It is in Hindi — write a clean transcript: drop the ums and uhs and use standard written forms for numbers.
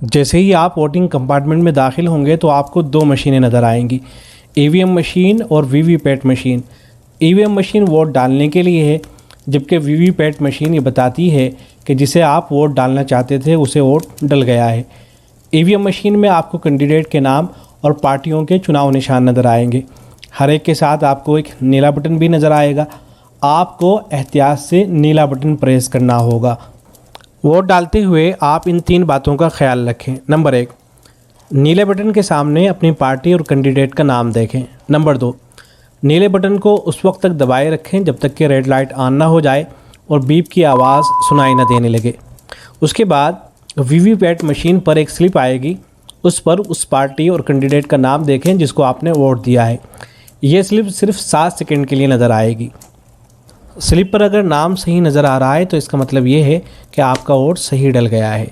जैसे ही आप वोटिंग कंपार्टमेंट में दाखिल होंगे तो आपको दो मशीनें नज़र आएंगी, ईवीएम मशीन और VVPAT machine. EVM machine vote डालने के लिए है, जबकि वीवीपैट मशीन ये बताती है कि जिसे आप वोट डालना चाहते थे उसे वोट डल गया है। ईवीएम मशीन में आपको कैंडिडेट के नाम और पार्टियों के चुनाव निशान नज़र आएंगे। हर एक के साथ आपको एक नीला बटन भी नज़र आएगा। आपको एहतियात से नीला बटन प्रेस करना होगा। वोट डालते हुए आप इन 3 बातों का ख्याल रखें। नंबर 1, नीले बटन के सामने अपनी पार्टी और कैंडिडेट का नाम देखें। नंबर 2, नीले बटन को उस वक्त तक दबाए रखें जब तक कि रेड लाइट ऑन ना हो जाए और बीप की आवाज़ सुनाई ना देने लगे। उसके बाद वीवीपैट मशीन पर एक स्लिप आएगी, उस पर उस पार्टी और कैंडिडेट का नाम देखें जिसको आपने वोट दिया है। ये स्लिप सिर्फ 7 सेकंड के लिए नज़र आएगी। स्लिप पर अगर नाम सही नज़र आ रहा है तो इसका मतलब ये है कि आपका वोट सही डल गया है।